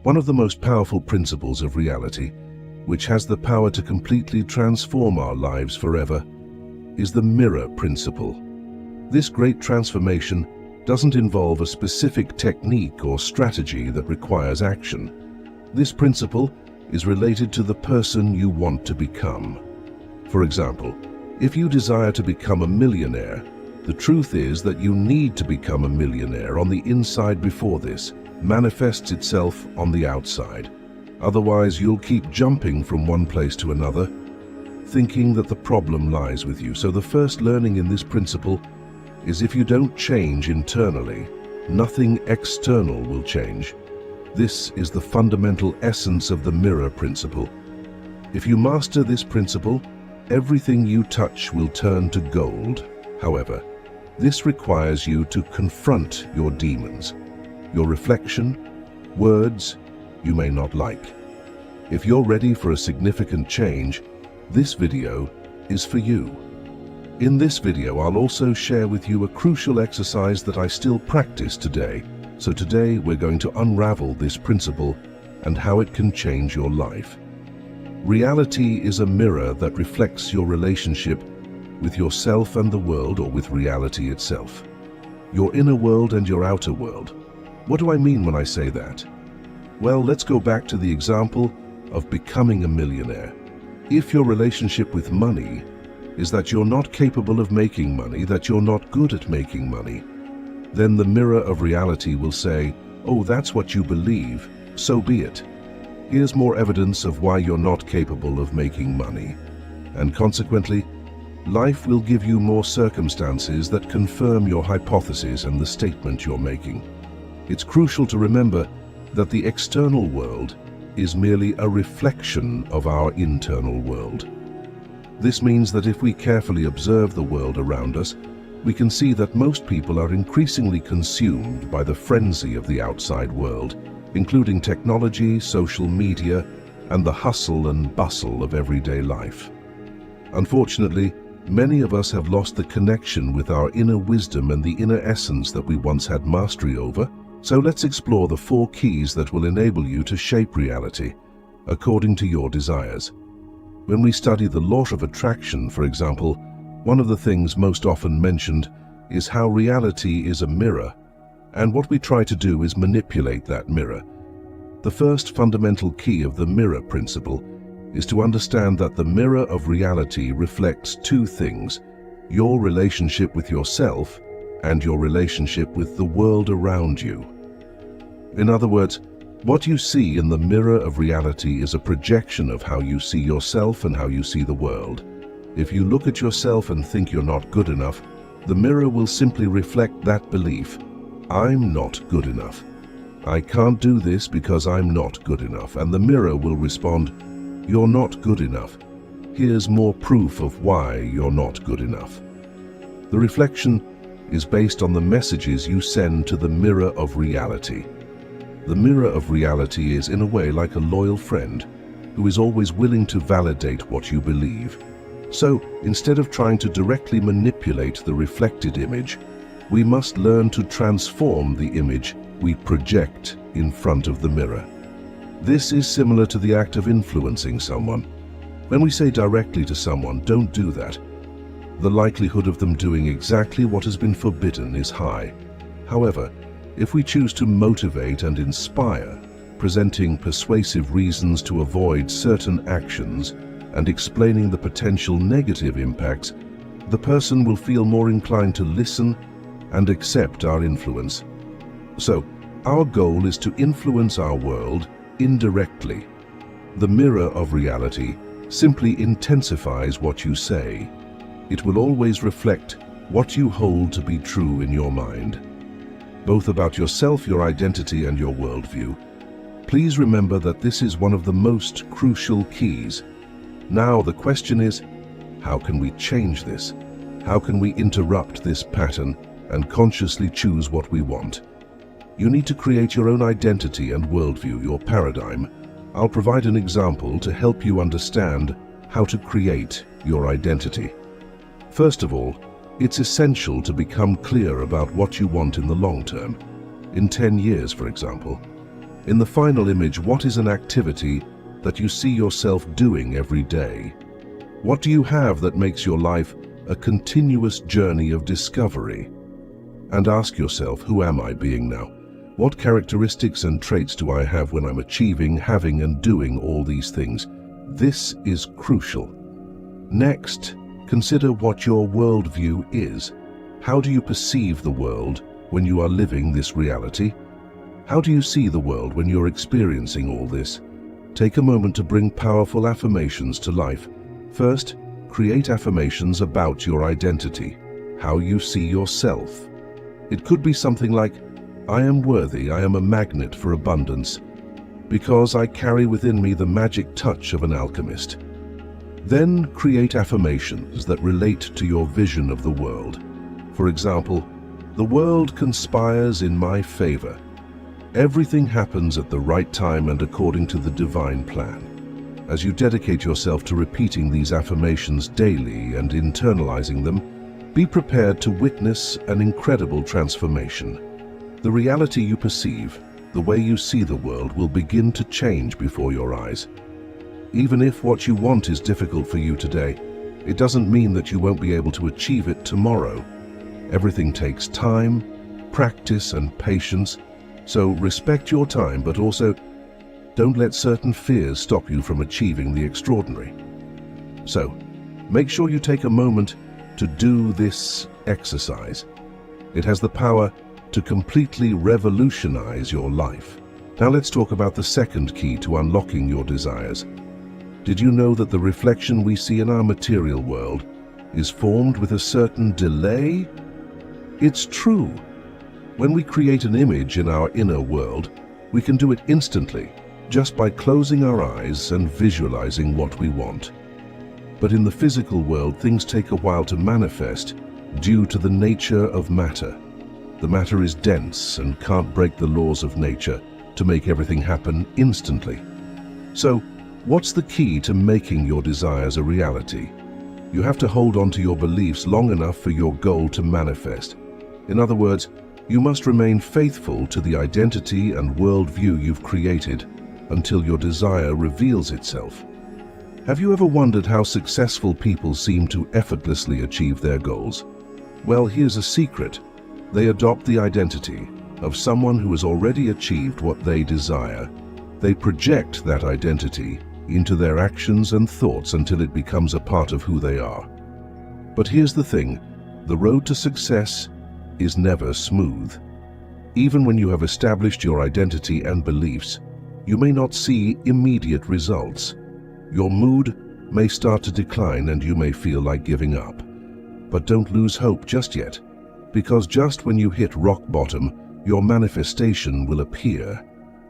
One of the most powerful principles of reality, which has the power to completely transform our lives forever, is the mirror principle. This great transformation doesn't involve a specific technique or strategy that requires action. This principle is related to the person you want to become. For example, if you desire to become a millionaire, the truth is that you need to become a millionaire on the inside before this manifests itself on the outside. Otherwise, you'll keep jumping from one place to another, thinking that the problem lies with you. So the first learning in this principle is if you don't change internally, nothing external will change. This is the fundamental essence of the mirror principle. If you master this principle, everything you touch will turn to gold. However, this requires you to confront your demons, your reflection, words you may not like. If you're ready for a significant change, this video is for you. In this video, I'll also share with you a crucial exercise that I still practice today. So today, we're going to unravel this principle and how it can change your life. Reality is a mirror that reflects your relationship with yourself and the world, or with reality itself. Your inner world and your outer world. What do I mean when I say that? Well, let's go back to the example of becoming a millionaire. If your relationship with money is that you're not capable of making money, that you're not good at making money, then the mirror of reality will say, "Oh, that's what you believe, so be it. Here's more evidence of why you're not capable of making money." And consequently, life will give you more circumstances that confirm your hypothesis and the statement you're making. It's crucial to remember that the external world is merely a reflection of our internal world. This means that if we carefully observe the world around us, we can see that most people are increasingly consumed by the frenzy of the outside world, including technology, social media, and the hustle and bustle of everyday life. Unfortunately, many of us have lost the connection with our inner wisdom and the inner essence that we once had mastery over. So let's explore the 4 keys that will enable you to shape reality according to your desires. When we study the law of attraction, for example, one of the things most often mentioned is how reality is a mirror, and what we try to do is manipulate that mirror. The first fundamental key of the mirror principle is to understand that the mirror of reality reflects 2 things: your relationship with yourself and your relationship with the world around you. In other words, what you see in the mirror of reality is a projection of how you see yourself and how you see the world. If you look at yourself and think you're not good enough, the mirror will simply reflect that belief. I'm not good enough. I can't do this because I'm not good enough. And the mirror will respond, you're not good enough. Here's more proof of why you're not good enough. The reflection is based on the messages you send to the mirror of reality. The mirror of reality is, in a way, like a loyal friend who is always willing to validate what you believe. So, instead of trying to directly manipulate the reflected image, we must learn to transform the image we project in front of the mirror. This is similar to the act of influencing someone. When we say directly to someone, "Don't do that," the likelihood of them doing exactly what has been forbidden is high. However, if we choose to motivate and inspire, presenting persuasive reasons to avoid certain actions and explaining the potential negative impacts, the person will feel more inclined to listen and accept our influence. So, our goal is to influence our world indirectly. The mirror of reality simply intensifies what you say. It will always reflect what you hold to be true in your mind, both about yourself, your identity, and your worldview. Please remember that this is one of the most crucial keys. Now the question is, how can we change this? How can we interrupt this pattern and consciously choose what we want? You need to create your own identity and worldview, your paradigm. I'll provide an example to help you understand how to create your identity. First of all, it's essential to become clear about what you want in the long term. In 10 years, for example. In the final image, what is an activity that you see yourself doing every day? What do you have that makes your life a continuous journey of discovery? And ask yourself, who am I being now? What characteristics and traits do I have when I'm achieving, having, and doing all these things? This is crucial. Next, consider what your worldview is. How do you perceive the world when you are living this reality? How do you see the world when you're experiencing all this? Take a moment to bring powerful affirmations to life. First, create affirmations about your identity, how you see yourself. It could be something like, I am worthy, I am a magnet for abundance, because I carry within me the magic touch of an alchemist. Then create affirmations that relate to your vision of the world. For example, the world conspires in my favor. Everything happens at the right time and according to the divine plan. As you dedicate yourself to repeating these affirmations daily and internalizing them, be prepared to witness an incredible transformation. The reality you perceive, the way you see the world, will begin to change before your eyes. Even if what you want is difficult for you today, it doesn't mean that you won't be able to achieve it tomorrow. Everything takes time, practice, and patience, so respect your time, but also don't let certain fears stop you from achieving the extraordinary. So, make sure you take a moment to do this exercise. It has the power to completely revolutionize your life. Now let's talk about the second key to unlocking your desires. Did you know that the reflection we see in our material world is formed with a certain delay? It's true. When we create an image in our inner world, we can do it instantly, just by closing our eyes and visualizing what we want. But in the physical world, things take a while to manifest due to the nature of matter. The matter is dense and can't break the laws of nature to make everything happen instantly. So, what's the key to making your desires a reality? You have to hold on to your beliefs long enough for your goal to manifest. In other words, you must remain faithful to the identity and worldview you've created until your desire reveals itself. Have you ever wondered how successful people seem to effortlessly achieve their goals? Well, here's a secret. They adopt the identity of someone who has already achieved what they desire. They project that identity into their actions and thoughts until it becomes a part of who they are. But here's the thing, the road to success is never smooth. Even when you have established your identity and beliefs, you may not see immediate results. Your mood may start to decline and you may feel like giving up. But don't lose hope just yet, because just when you hit rock bottom, your manifestation will appear.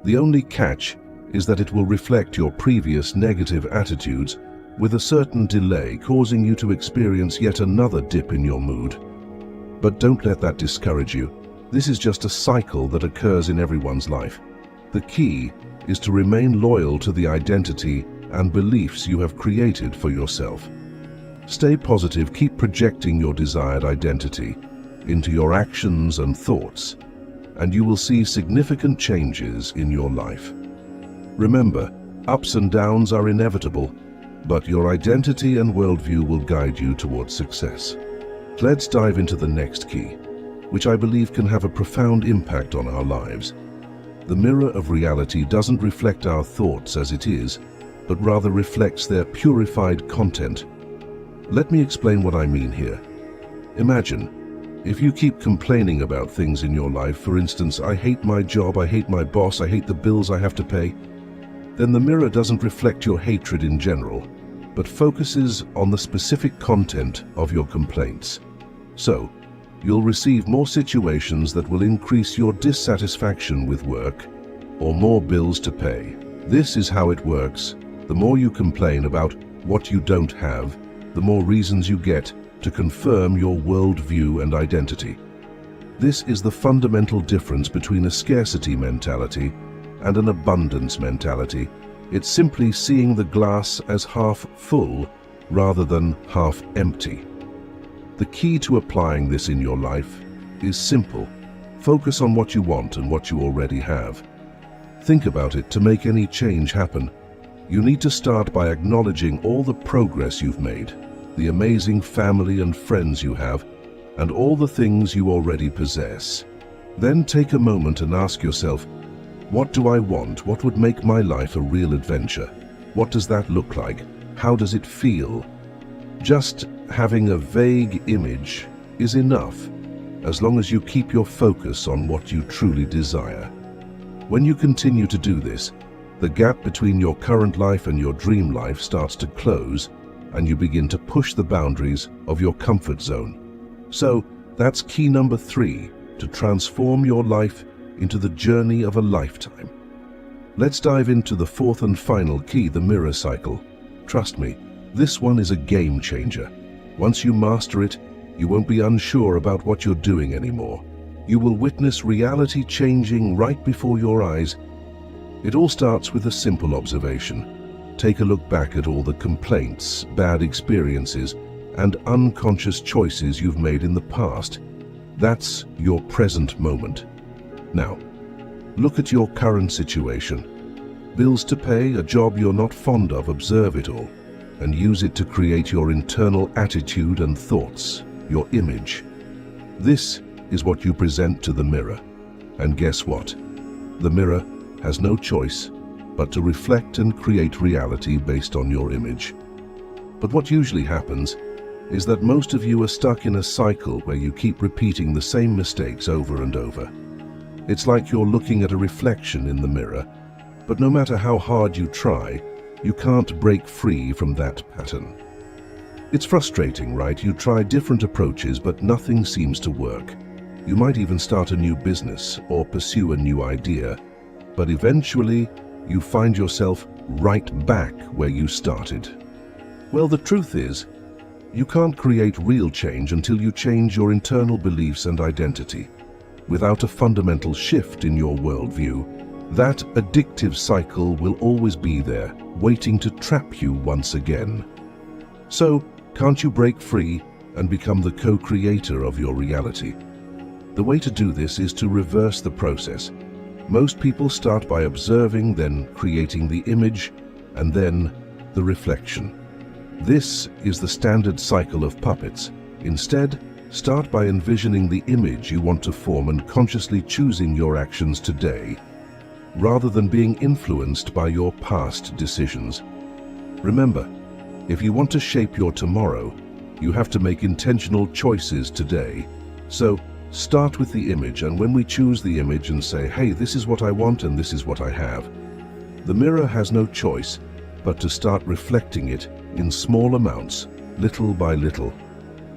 The only catch is that it will reflect your previous negative attitudes with a certain delay, causing you to experience yet another dip in your mood. But don't let that discourage you. This is just a cycle that occurs in everyone's life. The key is to remain loyal to the identity and beliefs you have created for yourself. Stay positive, keep projecting your desired identity into your actions and thoughts, and you will see significant changes in your life. Remember, ups and downs are inevitable, but your identity and worldview will guide you towards success. Let's dive into the next key, which I believe can have a profound impact on our lives. The mirror of reality doesn't reflect our thoughts as it is, but rather reflects their purified content. Let me explain what I mean here. Imagine, if you keep complaining about things in your life, for instance, I hate my job, I hate my boss, I hate the bills I have to pay, then the mirror doesn't reflect your hatred in general, but focuses on the specific content of your complaints. So, you'll receive more situations that will increase your dissatisfaction with work or more bills to pay. This is how it works. The more you complain about what you don't have, the more reasons you get to confirm your worldview and identity. This is the fundamental difference between a scarcity mentality and an abundance mentality. It's simply seeing the glass as half full rather than half empty. The key to applying this in your life is simple. Focus on what you want and what you already have. Think about it. To make any change happen, you need to start by acknowledging all the progress you've made, the amazing family and friends you have, and all the things you already possess. Then take a moment and ask yourself, what do I want? What would make my life a real adventure? What does that look like? How does it feel? Just having a vague image is enough, as long as you keep your focus on what you truly desire. When you continue to do this, the gap between your current life and your dream life starts to close, and you begin to push the boundaries of your comfort zone. So that's key number 3, to transform your life into the journey of a lifetime. Let's dive into the 4th and final key, the mirror cycle. Trust me, this one is a game changer. Once you master it, you won't be unsure about what you're doing anymore. You will witness reality changing right before your eyes. It all starts with a simple observation. Take a look back at all the complaints, bad experiences, and unconscious choices you've made in the past. That's your present moment. Now, look at your current situation. Bills to pay, a job you're not fond of. Observe it all and use it to create your internal attitude and thoughts, your image. This is what you present to the mirror. And guess what? The mirror has no choice but to reflect and create reality based on your image. But what usually happens is that most of you are stuck in a cycle where you keep repeating the same mistakes over and over. It's like you're looking at a reflection in the mirror, but no matter how hard you try, you can't break free from that pattern. It's frustrating, right? You try different approaches, but nothing seems to work. You might even start a new business or pursue a new idea, but eventually you find yourself right back where you started. Well, the truth is, you can't create real change until you change your internal beliefs and identity. Without a fundamental shift in your worldview, that addictive cycle will always be there, waiting to trap you once again. So, can't you break free and become the co-creator of your reality? The way to do this is to reverse the process. Most people start by observing, then creating the image, and then the reflection. This is the standard cycle of puppets. Instead, start by envisioning the image you want to form and consciously choosing your actions today, rather than being influenced by your past decisions. Remember, if you want to shape your tomorrow, you have to make intentional choices today. So, start with the image, and when we choose the image and say, hey, this is what I want and this is what I have, the mirror has no choice but to start reflecting it in small amounts, little by little.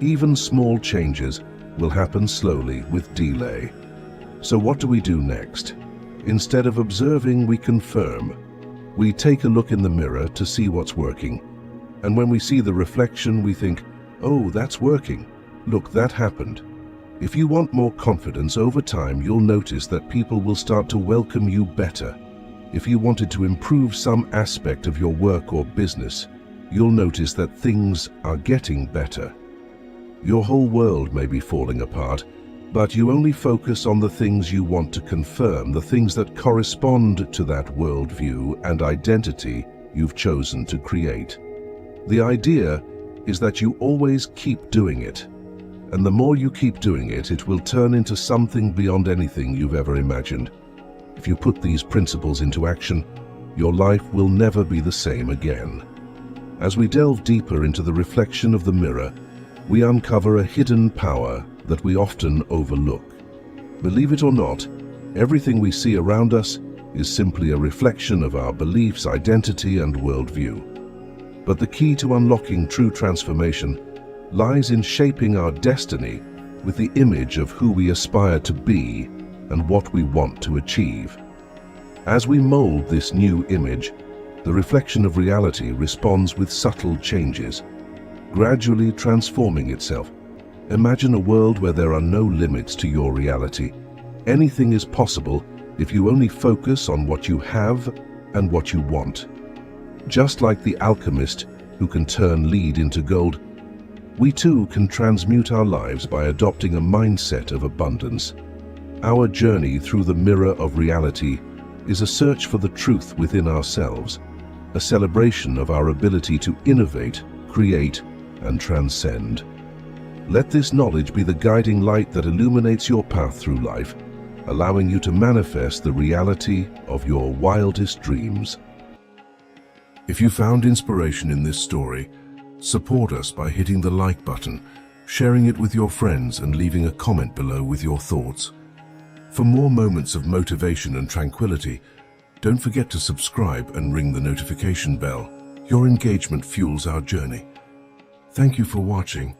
Even small changes will happen slowly with delay. So what do we do next? Instead of observing, we confirm. We take a look in the mirror to see what's working. And when we see the reflection, we think, oh, that's working. Look, that happened. If you want more confidence over time, you'll notice that people will start to welcome you better. If you wanted to improve some aspect of your work or business, you'll notice that things are getting better. Your whole world may be falling apart, but you only focus on the things you want to confirm, the things that correspond to that worldview and identity you've chosen to create. The idea is that you always keep doing it, and the more you keep doing it, it will turn into something beyond anything you've ever imagined. If you put these principles into action, your life will never be the same again. As we delve deeper into the reflection of the mirror, we uncover a hidden power that we often overlook. Believe it or not, everything we see around us is simply a reflection of our beliefs, identity, and worldview. But the key to unlocking true transformation lies in shaping our destiny with the image of who we aspire to be and what we want to achieve. As we mold this new image, the reflection of reality responds with subtle changes, gradually transforming itself. Imagine a world where there are no limits to your reality. Anything is possible if you only focus on what you have and what you want. Just like the alchemist who can turn lead into gold, we too can transmute our lives by adopting a mindset of abundance. Our journey through the mirror of reality is a search for the truth within ourselves, a celebration of our ability to innovate, create, and transcend. Let this knowledge be the guiding light that illuminates your path through life, allowing you to manifest the reality of your wildest dreams. If you found inspiration in this story, support us by hitting the like button, sharing it with your friends, and leaving a comment below with your thoughts. For more moments of motivation and tranquility, don't forget to subscribe and ring the notification bell. Your engagement fuels our journey. Thank you for watching,